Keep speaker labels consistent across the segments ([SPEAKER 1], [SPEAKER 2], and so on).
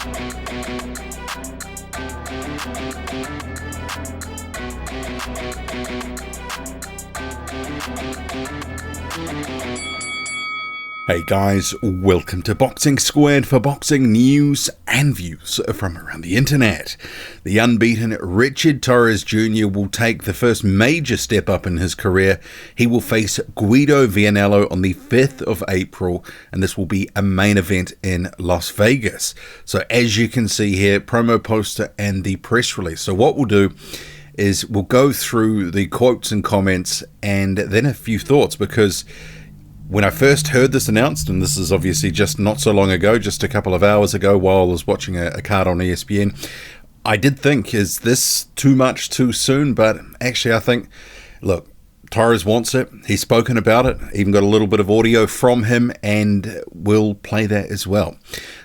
[SPEAKER 1] Hey guys, welcome to Boxing Squared for boxing news and views from around the internet. The unbeaten Richard Torres Jr. will take the first major step up in his career. He will face Guido Vianello on the 5th of April, and this will be a main event in Las Vegas. So as you can see here, promo poster and the press release. So what we'll do is we'll go through the quotes and comments and then a few thoughts, because when I first heard this announced, and this is obviously just not so long ago, just a couple of hours ago while I was watching a card on ESPN, I did think, is this too much too soon? But actually I think, look, Torres wants it. He's spoken about it. Even got a little bit of audio from him, and we'll play that as well.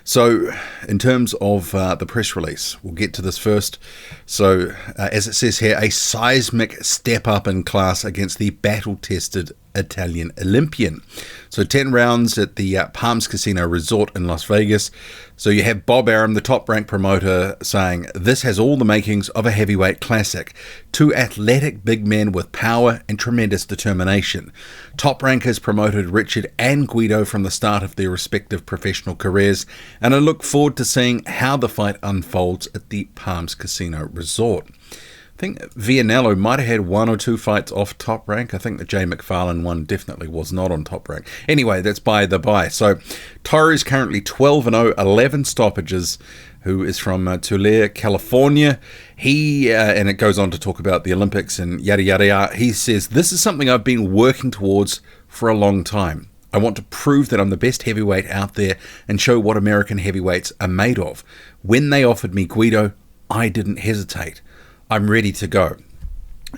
[SPEAKER 1] So in terms of the press release, we'll get to this first. So as it says here, a seismic step up in class against the battle-tested Italian Olympian. So 10 rounds at the Palms Casino Resort in Las Vegas. So you have Bob Arum, the top-ranked promoter, saying, "This has all the makings of a heavyweight classic. Two athletic big men with power and tremendous determination. Top Rank has promoted Richard and Guido from the start of their respective professional careers, and I look forward to seeing how the fight unfolds at the Palms Casino Resort." I think Vianello might have had one or two fights off Top Rank. I think the Jay McFarlane one definitely was not on Top Rank. Anyway, that's by the by. So Torres currently 12-0, 11 stoppages, who is from Tulare, California. He, and it goes on to talk about the Olympics and yada yada yada. He says, "This is something I've been working towards for a long time. I want to prove that I'm the best heavyweight out there and show what American heavyweights are made of. When they offered me Guido, I didn't hesitate. I'm ready to go."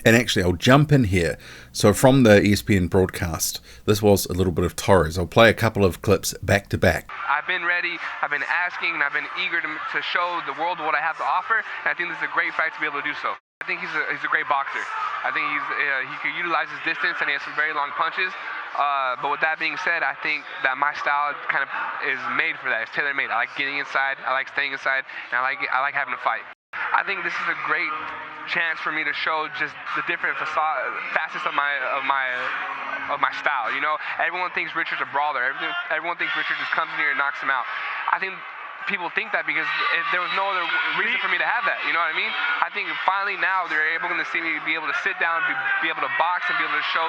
[SPEAKER 1] And actually, I'll jump in here. So from the ESPN broadcast, this was a little bit of Torres. I'll play a couple of clips back to back.
[SPEAKER 2] I've been ready, I've been asking, and I've been eager to show the world what I have to offer. And I think this is a great fight to be able to do so. I think he's a great boxer. I think he can utilize his distance, and he has some very long punches. But with that being said, I think that my style kind of is made for that. It's tailor-made. I like getting inside, I like staying inside, and I like having a fight. I think this is a great chance for me to show just the different facets of my style. You know, everyone thinks Richard's a brawler. Everyone thinks Richard just comes in here and knocks him out. I think people think that because there was no other reason for me to have that. You know what I mean? I think finally now they're able to see me be able to sit down, be able to box, and be able to show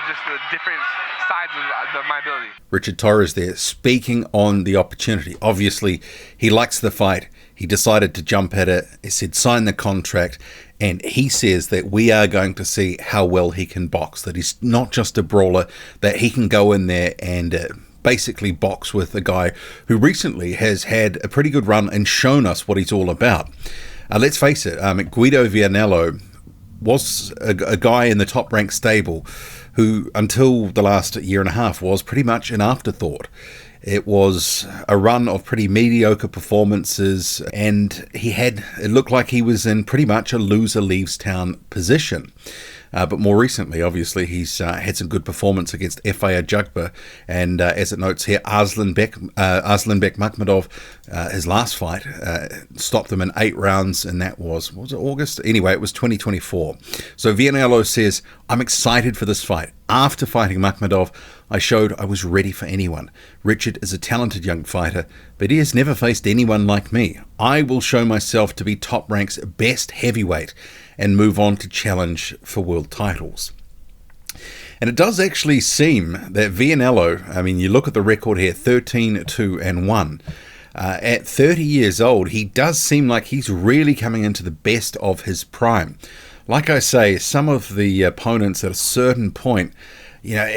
[SPEAKER 2] just the different sides of my ability.
[SPEAKER 1] Richard Torres there speaking on the opportunity. Obviously, he likes the fight. He decided to jump at it. He said, sign the contract. And he says that we are going to see how well he can box, that he's not just a brawler, that he can go in there and basically box with a guy who recently has had a pretty good run and shown us what he's all about. Let's face it, Guido Vianello was a guy in the Top Rank stable who, until the last year and a half, was pretty much an afterthought. It was a run of pretty mediocre performances, and it looked like he was in pretty much a loser leaves town position. But more recently, obviously, he's had some good performance against F.A. Ajagba, and as it notes here, Arslanbek Makhmudov, his last fight, stopped him in 8 rounds, and that was it August? Anyway, it was 2024. So Vianello says, "I'm excited for this fight. After fighting Makhmudov, I showed I was ready for anyone. Richard is a talented young fighter, but he has never faced anyone like me. I will show myself to be Top Rank's best heavyweight and move on to challenge for world titles." And it does actually seem that Vianello, I mean, you look at the record here, 13-2-1. At 30 years old, he does seem like he's really coming into the best of his prime. Like I say, some of the opponents at a certain point, you know,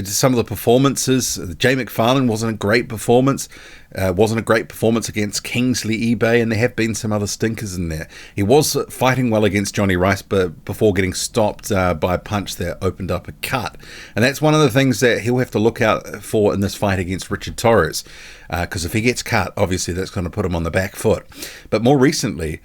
[SPEAKER 1] some of the performances, Jay McFarlane wasn't a great performance. Wasn't a great performance against Kingsley eBay, and there have been some other stinkers in there. He was fighting well against Johnny Rice, but before getting stopped by a punch that opened up a cut. And that's one of the things that he'll have to look out for in this fight against Richard Torres, because if he gets cut, obviously that's going to put him on the back foot. But more recently,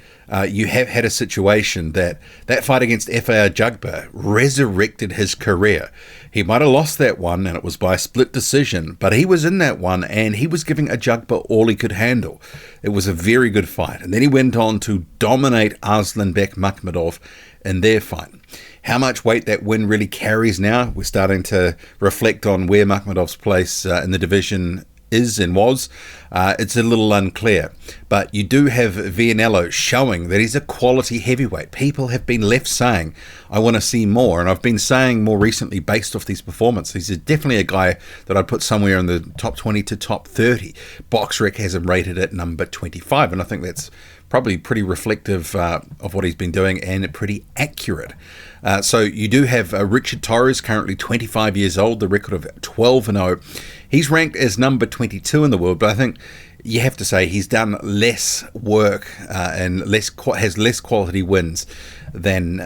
[SPEAKER 1] you have had a situation that fight against F.A. Ajagba resurrected his career. He might have lost that one, and it was by a split decision, but he was in that one, and he was giving Ajagba all he could handle. It was a very good fight. And then he went on to dominate Arslanbek Makhmudov in their fight. How much weight that win really carries now, we're starting to reflect on where Makhmudov's place in the division is and was. It's a little unclear, but you do have Vianello showing that he's a quality heavyweight. People have been left saying, I want to see more, and I've been saying more recently based off these performances, he's definitely a guy that I'd put somewhere in the top 20 to top 30. BoxRec has him rated at number 25, and I think that's probably pretty reflective of what he's been doing and pretty accurate. So you do have Richard Torres, currently 25 years old, the record of 12-0. He's ranked as number 22 in the world, but I think you have to say he's done less work and has less quality wins than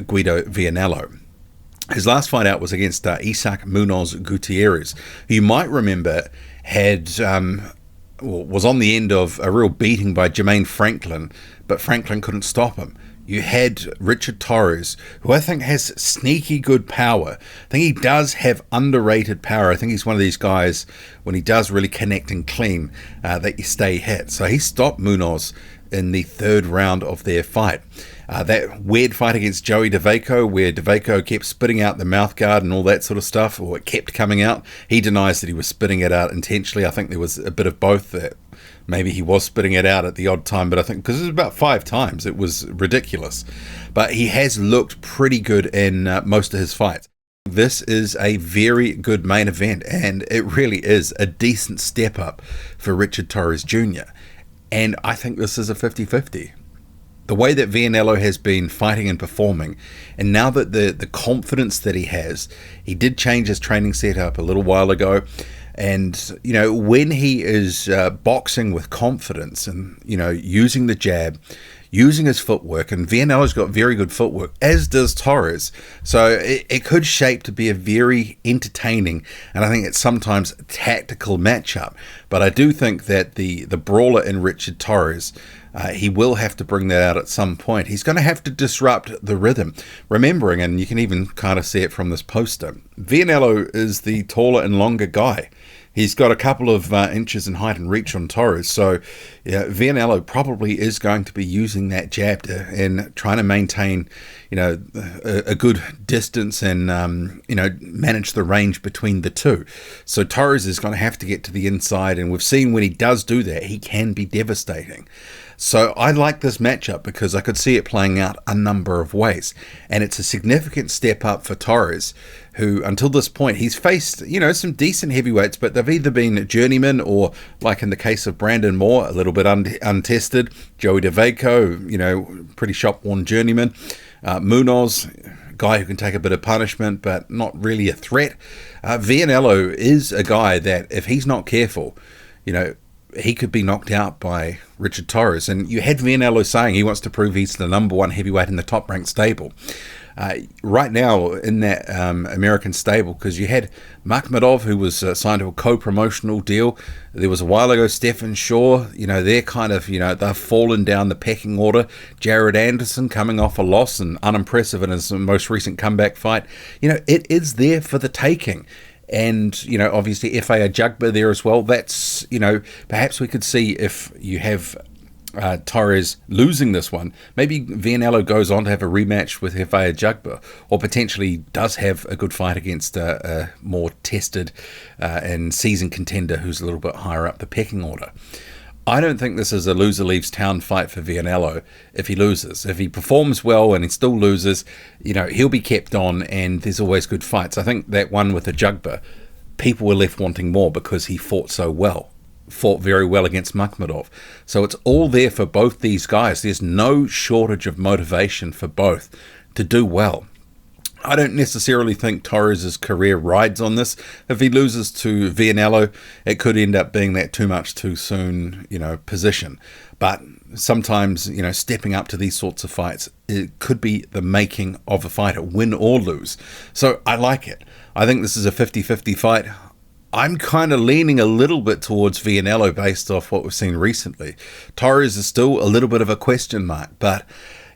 [SPEAKER 1] Guido Vianello. His last fight out was against Isaac Munoz Gutierrez, who you might remember had was on the end of a real beating by Jermaine Franklin, but Franklin couldn't stop him. You had Richard Torres, who I think has sneaky good power. I think he does have underrated power. I think he's one of these guys, when he does really connect and clean, that you stay hit. So he stopped Munoz in the third round of their fight. That weird fight against Joey DeVaco, where DeVaco kept spitting out the mouthguard and all that sort of stuff, or it kept coming out. He denies that he was spitting it out intentionally. I think there was a bit of both there. Maybe he was spitting it out at the odd time, but I think because it was about 5 times, it was ridiculous. But he has looked pretty good in most of his fights. This is a very good main event, and it really is a decent step up for Richard Torres Jr. And I think this is a 50-50. The way that Vianello has been fighting and performing, and now that the confidence that he has, he did change his training setup a little while ago. And, you know, when he is boxing with confidence and, you know, using the jab, using his footwork, and Vianello's got very good footwork, as does Torres. So it could shape to be a very entertaining, and I think it's sometimes tactical matchup. But I do think that the brawler in Richard Torres, he will have to bring that out at some point. He's going to have to disrupt the rhythm. Remembering, and you can even kind of see it from this poster, Vianello is the taller and longer guy. He's got a couple of inches in height and reach on Torres, so yeah, Vianello probably is going to be using that jab and trying to maintain, you know, a good distance and you know, manage the range between the two. So Torres is going to have to get to the inside, and we've seen when he does do that, he can be devastating. So I like this matchup because I could see it playing out a number of ways, and it's a significant step up for Torres, who until this point he's faced, you know, some decent heavyweights, but they've either been journeymen or, like in the case of Brandon Moore, a little bit untested. Joey DeVaco, you know, pretty shop-worn journeyman. Munoz, guy who can take a bit of punishment, but not really a threat. Vianello is a guy that if he's not careful, you know, he could be knocked out by Richard Torres. And you had Vianello saying he wants to prove he's the number one heavyweight in the top-ranked stable. Right now in that American stable, because you had Makhmudov, who was signed to a co-promotional deal. There was a while ago Stephen Shaw. You know, they're kind of, you know, they've fallen down the pecking order. Jared Anderson coming off a loss and unimpressive in his most recent comeback fight. You know, it is there for the taking. And, you know, obviously F.A. Ajagba there as well. That's, you know, perhaps we could see if you have Torres losing this one, maybe Vianello goes on to have a rematch with F.A. Ajagba, or potentially does have a good fight against a more tested and seasoned contender who's a little bit higher up the pecking order. I don't think this is a loser leaves town fight for Vianello if he loses. If he performs well and he still loses, you know, he'll be kept on, and there's always good fights. I think that one with Ajagba, people were left wanting more because he fought so well. Fought very well against Makhmudov. So it's all there for both these guys. There's no shortage of motivation for both to do well. I don't necessarily think Torres' career rides on this. If he loses to Vianello, it could end up being that too much too soon, you know, position. But sometimes, you know, stepping up to these sorts of fights, it could be the making of a fighter, win or lose. So I like it. I think this is a 50-50 fight. I'm kind of leaning a little bit towards Vianello based off what we've seen recently. Torres is still a little bit of a question mark, but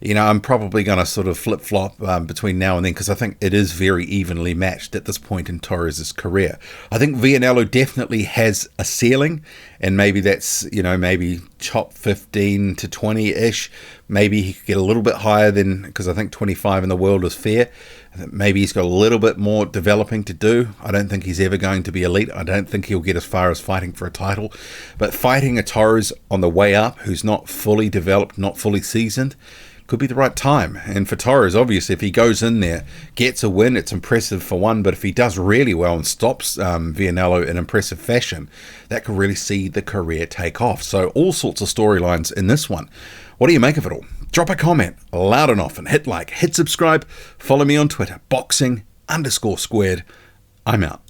[SPEAKER 1] I'm probably going to sort of flip-flop between now and then, because I think it is very evenly matched at this point in Torres' career. I think Vianello definitely has a ceiling, and maybe that's, maybe top 15 to 20-ish. Maybe he could get a little bit higher than, because I think 25 in the world is fair. Maybe he's got a little bit more developing to do. I don't think he's ever going to be elite. I don't think he'll get as far as fighting for a title. But fighting a Torres on the way up, who's not fully developed, not fully seasoned, could be the right time. And for Torres, obviously, if he goes in there, gets a win, it's impressive for one. But if he does really well and stops Vianello in impressive fashion, that could really see the career take off. So all sorts of storylines in this one. What do you make of it all? Drop a comment loud and often. Hit like, hit subscribe. Follow me on Twitter, boxing_squared. I'm out.